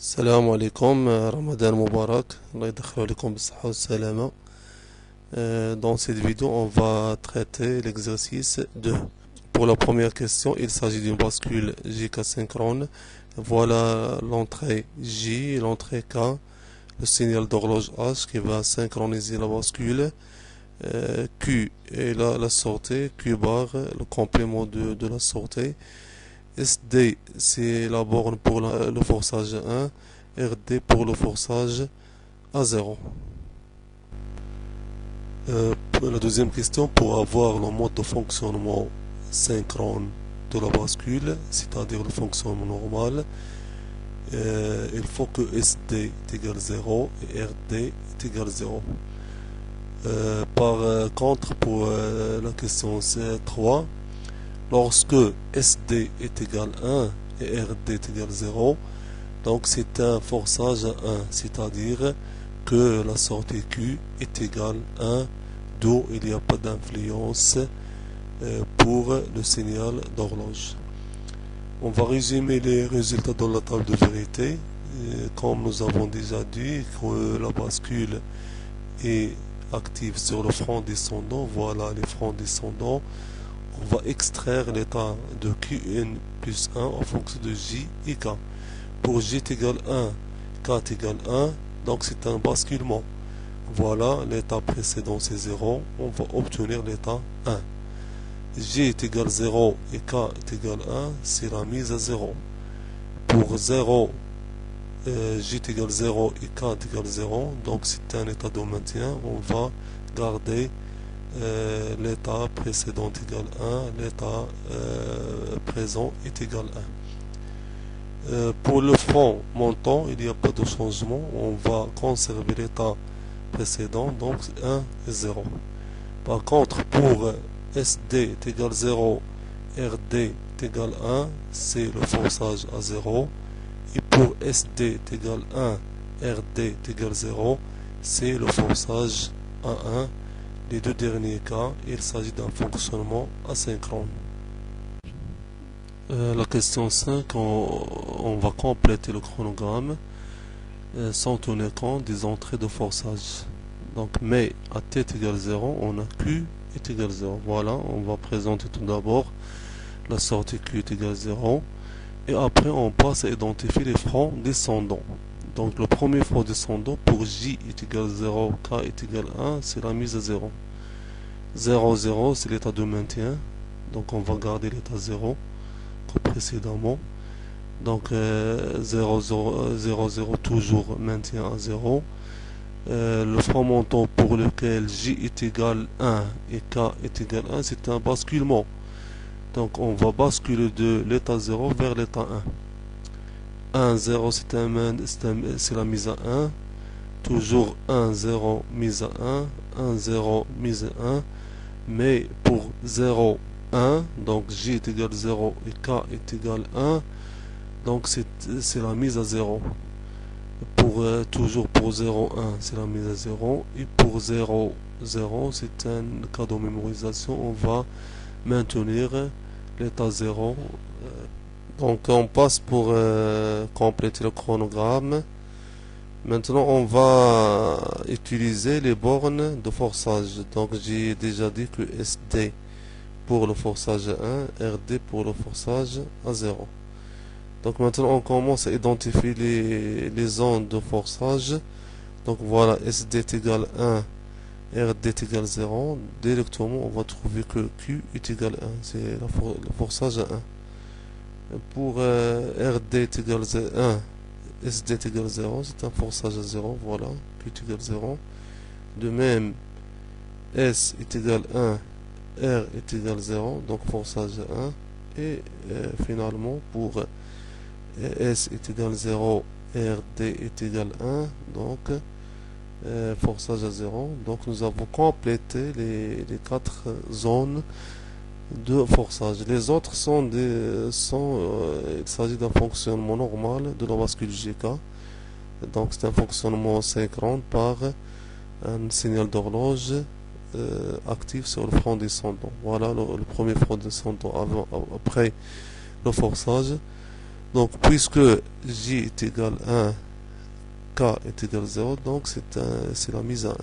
السلام عليكم رمضان مبارك الله يدخل عليكم بالصحة والسلامة. Dans cette vidéo on va traiter l'exercice 2. Pour la première question, il s'agit d'une bascule JK synchrone. Voilà l'entrée J, l'entrée K, le signal d'horloge H qui va synchroniser la bascule. Q est la sortie, Q bar, le complément de la sortie. SD c'est la borne pour le forçage 1, RD pour le forçage à 0. Pour la deuxième question, pour avoir le mode de fonctionnement synchrone de la bascule, c'est-à-dire le fonctionnement normal, il faut que SD est égal à 0 et RD est égal à 0. Par contre, pour la question 3, lorsque SD est égal à 1 et RD est égal à 0, donc c'est un forçage à 1, c'est-à-dire que la sortie Q est égale à 1, d'où il n'y a pas d'influence pour le signal d'horloge. On va résumer les résultats dans la table de vérité. Comme nous avons déjà dit que la bascule est active sur le front descendant, voilà les fronts descendants. On va extraire l'état de Qn plus 1 en fonction de J et K. Pour J est égal à 1, K est égal à 1, donc c'est un basculement. Voilà, l'état précédent c'est 0, on va obtenir l'état 1. J est égal à 0 et K est égal à 1, c'est la mise à 0. Pour 0, J est égal à 0 et K est égal à 0, donc c'est un état de maintien, on va garder l'état précédent est égal à 1, l'état présent est égal à 1. Pour le front montant, il n'y a pas de changement, on va conserver l'état précédent, donc 1 et 0. Par contre, pour SD est égal à 0, RD est égal à 1, c'est le forçage à 0. Et pour SD est égal à 1, RD est égal à 0, c'est le forçage à 1. Les deux derniers cas, il s'agit d'un fonctionnement asynchrone. La question 5, on va compléter le chronogramme sans tenir compte des entrées de forçage. Donc, mais à t est égal à 0, on a Q est égal à 0. Voilà, on va présenter tout d'abord la sortie Q est égal à 0. Et après, on passe à identifier les fronts descendants. Donc, le premier front descendant, pour J est égal à 0, K est égal à 1, c'est la mise à 0. 0, 0, c'est l'état de maintien. Donc, on va garder l'état 0, comme précédemment. Donc, 0, 0, 0, 0, toujours maintien à 0. Le front montant pour lequel J est égal à 1 et K est égal à 1, c'est un basculement. Donc, on va basculer de l'état 0 vers l'état 1. 1, 0, c'est la mise à 1. Toujours 1, 0, mise à 1. 1, 0, mise à 1. Mais pour 0, 1, donc J est égal à 0 et K est égal à 1, donc c'est la mise à 0. Toujours pour 0, 1, c'est la mise à 0. Et pour 0, 0, c'est un cas de mémorisation. On va maintenir l'état 0. Donc on passe pour compléter le chronogramme. Maintenant on va utiliser les bornes de forçage. Donc j'ai déjà dit que SD pour le forçage à 1, RD pour le forçage à 0. Donc maintenant on commence à identifier les ondes de forçage. Donc voilà, SD est égal à 1, RD est égal à 0. Directement on va trouver que Q est égal à 1, c'est le forçage à 1. Pour RD est égal à 1, SD est égal à 0, c'est un forçage à 0, voilà, Q est égal à 0. De même, S est égal à 1, R est égal à 0, donc forçage à 1. Et finalement, pour S est égal à 0, RD est égal à 1, donc forçage à 0. Donc nous avons complété les 4 zones de forçage. Les autres il s'agit d'un fonctionnement normal de la bascule GK. Donc c'est un fonctionnement synchrone par un signal d'horloge actif sur le front descendant. Voilà le premier front descendant après le forçage. Donc, puisque J est égal à 1, K est égal à 0, donc c'est la mise à 1.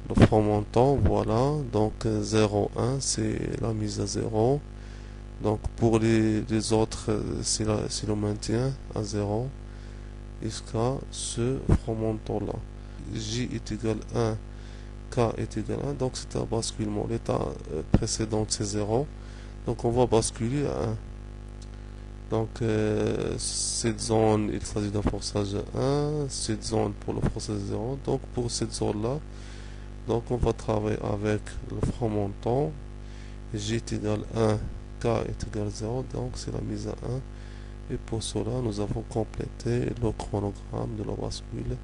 Le fromentant, voilà, donc 0, 1, c'est la mise à 0. Donc pour les autres, c'est le maintien à 0 jusqu'à ce fromentant-là. J est égal à 1, K est égal à 1, donc c'est un basculement. L'état précédent c'est 0, donc on va basculer à 1. Donc cette zone, il s'agit d'un forçage à 1, cette zone pour le forçage à 0. Donc pour cette zone-là, donc on va travailler avec le fromentant. J est égal à 1, K est égal à 0, donc c'est la mise à 1. Et pour cela, nous avons complété le chronogramme de la bascule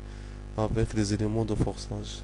avec les éléments de forçage.